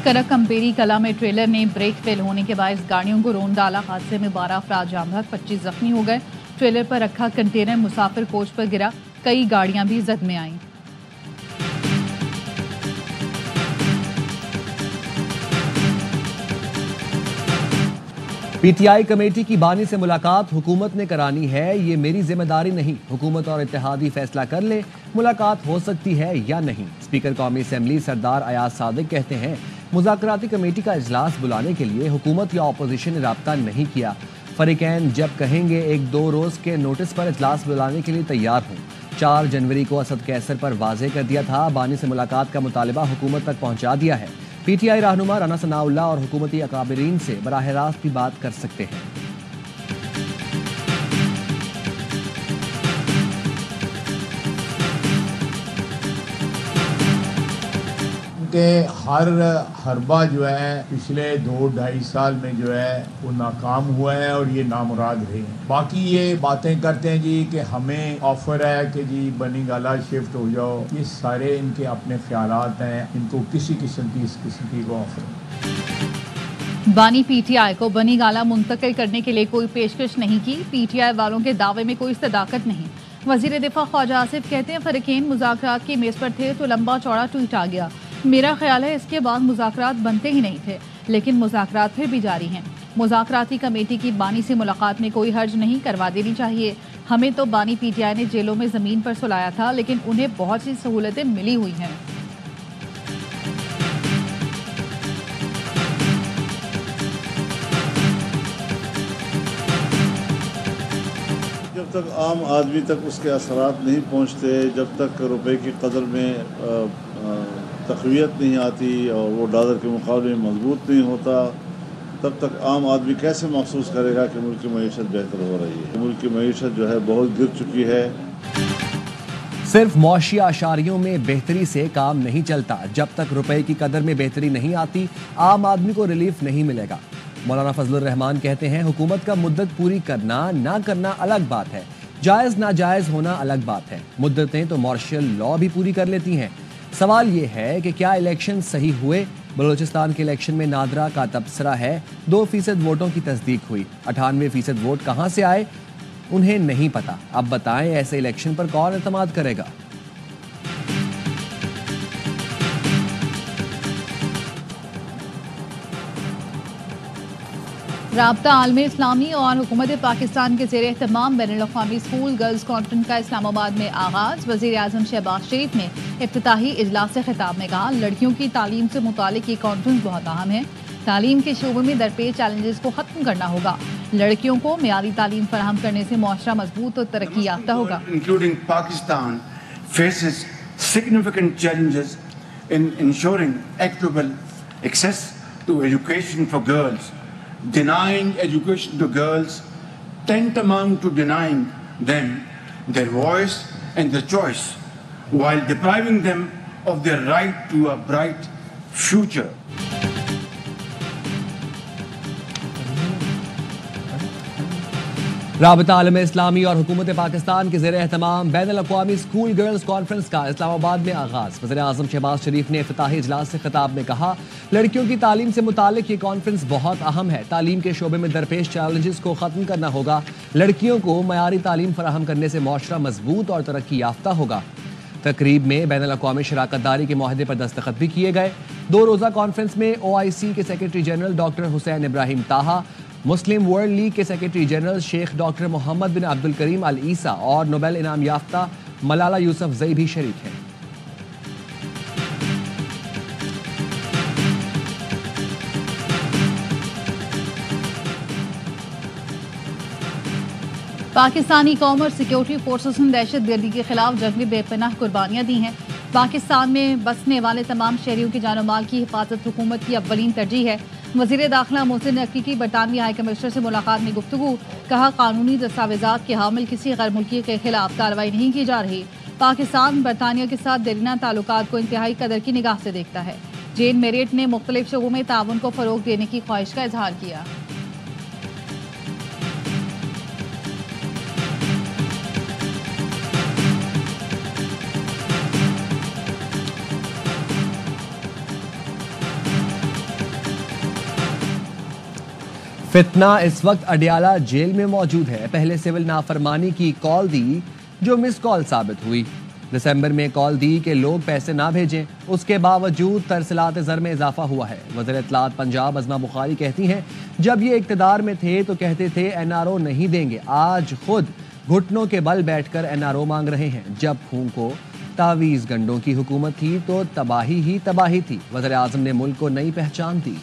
करक कंपेरी कला में ट्रेलर ने ब्रेक फेल होने के बायस गाड़ियों को रौंद डाला। हादसे में 12 अफराद जाम बहक, 25 जख्मी हो गए। ट्रेलर पर रखा कंटेनर मुसाफिर कोच पर गिरा, कई गाड़ियां भी जद में आईं। पीटीआई कमेटी की बानी से मुलाकात हुकूमत ने करानी है, ये मेरी जिम्मेदारी नहीं। हुकूमत और इत्तेहादी फैसला कर ले मुलाकात हो सकती है या नहीं। स्पीकर कौमी असेंबली सरदार अयाज सादिक कहते हैं मुज़ाकराती कमेटी का इजलास बुलाने के लिए हुकूमत या अपोजिशन ने राब्ता नहीं किया। फरीकैन जब कहेंगे 1-2 रोज के नोटिस पर इजलास बुलाने के लिए तैयार हूँ। 4 जनवरी को असद कैसर पर वाजे कर दिया था। बानी से मुलाकात का मुतालिबा हुकूमत तक पहुँचा दिया है। पीटीआई रहनुमा राना सनाउल्लाह और हुकूमती अकाबिरीन से बराह रास्त भी बात कर सकते हैं। कि हर हरबा जो है पिछले 2-2.5 साल में जो है वो नाकाम हुआ है और ये नामुराद रहे हैं। बाकी ये बातें करते हैं जी कि हमें ऑफर है कि जी बनी गाला शिफ्ट हो जाओ, ये सारे इनके अपने ख्यालात हैं। इनको किसी किस्म की इस किस्म की को ऑफर है। बानी पीटीआई को बनी गाला मुंतकिल करने के लिए कोई पेशकश नहीं की। पीटीआई वालों के दावे में कोई सदाकत नहीं। वजीर दिफा ख्वाजा आसिफ कहते हैं फरीकैन मुज़ाकरात की मेज पर थे तो लंबा चौड़ा ट्वीट आ गया। मेरा ख्याल है इसके बाद मुज़ाकरात बनते ही नहीं थे, लेकिन मुज़ाकरात फिर भी जारी हैं। मुज़ाकराती कमेटी की बानी से मुलाकात में कोई हर्ज नहीं, करवा देनी चाहिए। हमें तो बानी पीटीआई ने जेलों में ज़मीन पर सुलाया था, लेकिन उन्हें बहुत सी सहूलतें मिली हुई हैं। जब तक आम आदमी तक उसके असरात नहीं पहुँचते, जब तक रुपए की कदर में तक़वियत नहीं आती और वो डॉलर के मुकाबले में मजबूत नहीं होता, तब तक आम आदमी कैसे महसूस करेगा कि मुल्क की मईशत बेहतर हो रही है। मुल्क की मईशत जो है बहुत गिर चुकी है। सिर्फ मौशी आशारियों में बेहतरी से काम नहीं चलता। जब तक रुपए की कदर में बेहतरी नहीं आती, आम आदमी को रिलीफ नहीं मिलेगा। मौलाना फजलुर रहमान कहते हैं हुकूमत का मुद्दत पूरी करना ना करना अलग बात है, जायज़ नाजायज़ होना अलग बात है। मुद्दतें तो मार्शल लॉ भी पूरी कर लेती हैं। सवाल ये है कि क्या इलेक्शन सही हुए? बलूचिस्तान के इलेक्शन में नादरा का तबसरा है 2% वोटों की तस्दीक हुई। 98% वोट कहाँ से आए उन्हें नहीं पता। अब बताएं ऐसे इलेक्शन पर कौन एतमाद करेगा? राब्ता आलम इस्लामी और हुकूमत पाकिस्तान के ज़ेर एहतमाम बैनुल-अक़वामी स्कूल गर्ल्स कॉन्फ्रेंस का इस्लामाबाद में आगाज़। वज़ीर आज़म शहबाज शरीफ ने इफ्तिताही इजलास से खिताब में कहा लड़कियों की तालीम से मुतालिक ये कॉन्फ्रेंस बहुत अहम है। तालीम के शोबे में दरपेश चैलेंजेस को ख़त्म करना होगा। लड़कियों को मियारी तालीम फराहम करने से मुआशरा मजबूत और तरक्की याफ्ता होगा। Including Pakistan faces significant challenges in ensuring equitable access to education for girls. Denying education to girls tantamount to denying them their voice and their choice, while depriving them of their right to a bright future. राबता आलम इस्लामी और हुकूमत पाकिस्तान के ज़ेर एहतमाम बैनुल-अक़वामी school girls conference का इस्लामाबाद में आगाज़। वज़ीर आज़म शहबाज शरीफ ने इफ्तिताही इजलास से खिताब में कहा लड़कियों की तालीम से मुतालिक ये कॉन्फ्रेंस बहुत अहम है। तालीम के शोबे में दरपेश चैलेंजेस को ख़त्म करना होगा। लड़कियों को मयारी तालीम फराहम करने से मुआशरा मजबूत और तरक्की याफ्ता होगा। तकरीब में बैनुल-अक़वामी शराकतदारी के मुआहदे पर दस्तखत भी किए गए। 2 रोज़ा कॉन्फ्रेंस में OIC के secretary general doctor Hussein Ibrahim Taha, Muslim World League के secretary general Sheikh doctor Mohammad bin Abdul Karim al Issa और नोबेल इनाम याफ्ता मलाला यूसुफजई भी शरीक हैं। पाकिस्तानी कौम और सिक्योरिटी फोर्सेस ने दहशत गर्दी के खिलाफ जंग में बेपनाह कुर्बानियां दी हैं। पाकिस्तान में बसने वाले तमाम शहरियों की जान और माल की हिफाजत हुकूमत की अव्वलीन तरजीह है। वज़ीर दाखिला मोहसिन नकवी की बरतानवी हाई कमिश्नर से मुलाकात में गुफ्तगू। कहा कानूनी दस्तावेजात के हामिल किसी गैर मुल्की के खिलाफ कार्रवाई नहीं की जा रही। पाकिस्तान बरतानिया के साथ देरीना ताल्लुकात को इंतहाई कदर की निगाह से देखता है। जेन मेरिट ने मुख्तलिफ शोबों में ताउन को फ़रोग देने की ख्वाहिश का इजहार किया। فتنہ اس وقت اڈیالہ جیل میں موجود ہے. پہلے سول نافرمانی کی کال دی جو مس کال ثابت ہوئی. دسمبر میں کال دی کہ لوگ پیسے نہ بھیجیں، اس کے باوجود ترسیلات زر میں اضافہ ہوا ہے. وزیر اطلاعات پنجاب عظمہ بخاری کہتی ہیں جب یہ اقتدار میں تھے تو کہتے تھے NRO نہیں دیں گے، آج خود گھٹنوں کے بل بیٹھ کر NRO مانگ رہے ہیں. جب پھونکو تعویذ گنڈوں کی حکومت تھی تو تباہی ہی تباہی تھی. وزیر اعظم نے ملک کو نئی پہچان دی.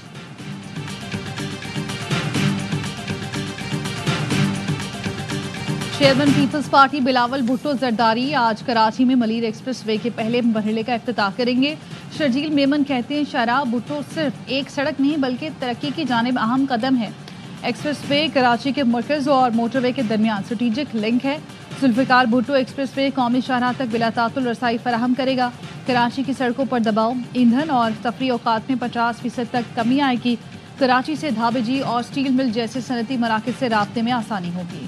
Chairman Peoples Party Bilawal Bhutto Zardari آج کراچی میں ملیر ایکسپریس وے کے پہلے مرحلے کا افتتاح کریں گے. شرجیل میمن کہتے ہیں شاہراہ بھٹو صرف ایک سڑک نہیں بلکہ ترقی کی جانب اہم قدم ہے. ایکسپریس وے کراچی کے مرکز اور موٹر وے کے درمیان اسٹریٹجک لنک ہے. ذوالفقار بھٹو ایکسپریس وے قومی شاہراہ تک بلا تعطل رسائی فراہم کرے گا. کراچی کی سڑکوں پر دباؤ، ایندھن اور تفریح اوقات میں 50% تک کمی آئے گی. کراچی سے دھابے جی اور سٹیل مل جیسے صنعتی مراکز سے رابطے میں آسانی ہوگی.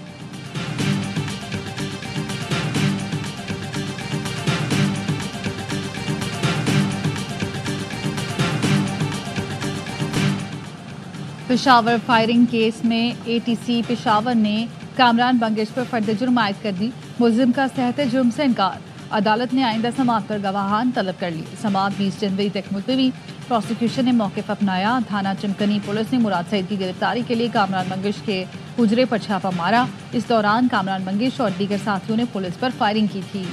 پشاور فائرنگ کیس میں ATC پشاور نے کامران بنگش پر فرد جرم عائد کر دی. ملزم کا صحت جرم سے انکار. عدالت نے آئندہ سماعت پر گواہان طلب کر لی. سماعت 20 جنوری تک ملتوی. پروسیکیوشن نے موقف اپنایا. تھانہ چمکنی پولیس نے مراد سعید کی گرفتاری کے لیے کامران بنگش کے حجرے پر چھاپہ مارا. اس دوران کامران بنگش اور دیگر ساتھیوں نے پولیس پر فائرنگ کی تھی.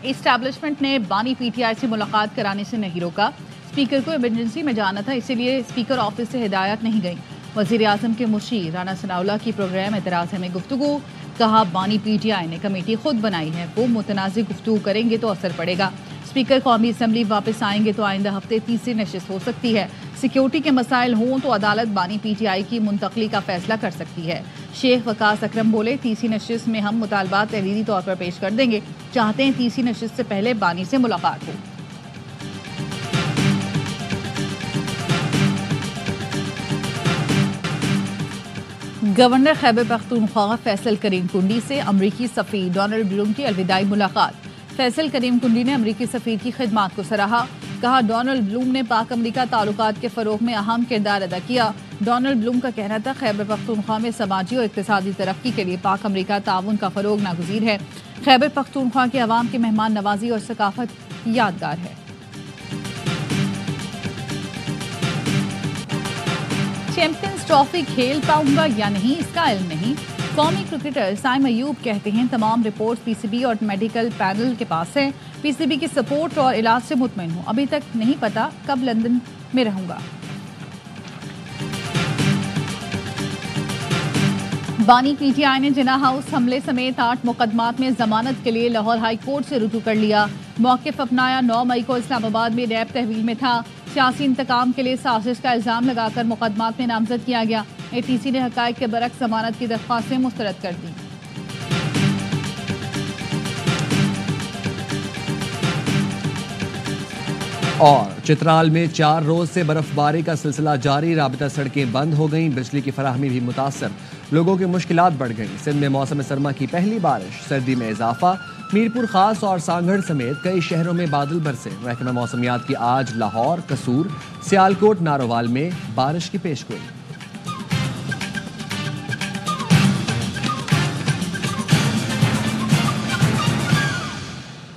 اسٹیبلشمنٹ نے بانی PTI سے ملاقات کرانے سے نہیں روکا. اسپیکر کو ایمرجنسی میں جانا تھا، اسی لیے اسپیکر آفس سے ہدایت نہیں گئی. وزیر اعظم کے مشیر رانا ثناءاللہ کی پروگرام اعتراض میں گفتگو. کہا بانی PTI نے کمیٹی خود بنائی ہے، وہ متنازع گفتگو کریں گے تو اثر پڑے گا. اسپیکر قومی اسمبلی واپس آئیں گے تو آئندہ ہفتے تیسری نشست ہو سکتی ہے. سیکیورٹی کے مسائل ہوں تو عدالت بانی PTI کی منتقلی کا فیصلہ کر سکتی ہے. شیخ وقاص اکرم بولے تیسری نشست میں ہم مطالبات تحریری طور پر پیش کر دیں گے. چاہتے ہیں تیسری نشست سے پہلے بانی سے ملاقات ہو. گورنر خیبر پختونخوا فیصل کریم کنڈی سے امریکی سفیر ڈونلڈ بلوم کی الوداعی ملاقات. فیصل کریم کنڈی نے امریکی سفیر کی خدمات کو سراہا. کہا ڈونلڈ بلوم نے پاک امریکہ تعلقات کے فروغ میں اہم کردار ادا کیا. ڈونلڈ بلوم کا کہنا تھا خیبر پختونخوا میں سماجی اور اقتصادی ترقی کے لیے پاک امریکہ تعاون کا فروغ ناگزیر ہے. خیبر پختونخوا کے عوام کی مہمان نوازی اور ثقافت یادگار ہے. چیمپئنز ٹرافی کھیل پاؤں گا یا نہیں اس کا علم نہیں. قومی کرکٹر سائم ایوب کہتے ہیں تمام رپورٹ PCB اور میڈیکل پینل کے پاس ہیں. PCB کی سپورٹ اور علاج سے مطمئن ہوں. ابھی تک نہیں پتا کب لندن میں رہوں گا. بانی PTI نے جناح ہاؤس حملے سمیت 8 مقدمات میں ضمانت کے لیے لاہور ہائی کورٹ سے رجوع کر لیا. موقف اپنایا. 9 مئی کو اسلام آباد میں ریپ تحویل میں تھا. سیاسی انتقام کے لیے سازش کا الزام لگا کر مقدمات میں نامزد کیا گیا. ATC نے حقائق کے برعکس ضمانت کی درخواستیں مسترد کر دیں. اور چترال میں 4 روز سے برف باری کا سلسلہ جاری. رابطہ سڑکیں بند ہو گئیں. بجلی کی فراہمی بھی متاثر. لوگوں کی مشکلات بڑھ گئیں. سندھ میں موسم سرما کی پہلی بارش. سردی میں اضافہ. میرپور خاص اور سانگھڑ سمیت کئی شہروں میں بادل برسے. محکمہ موسمیات کی آج لاہور، قصور، سیالکوٹ، نارووال میں بارش کی پیشگوئی.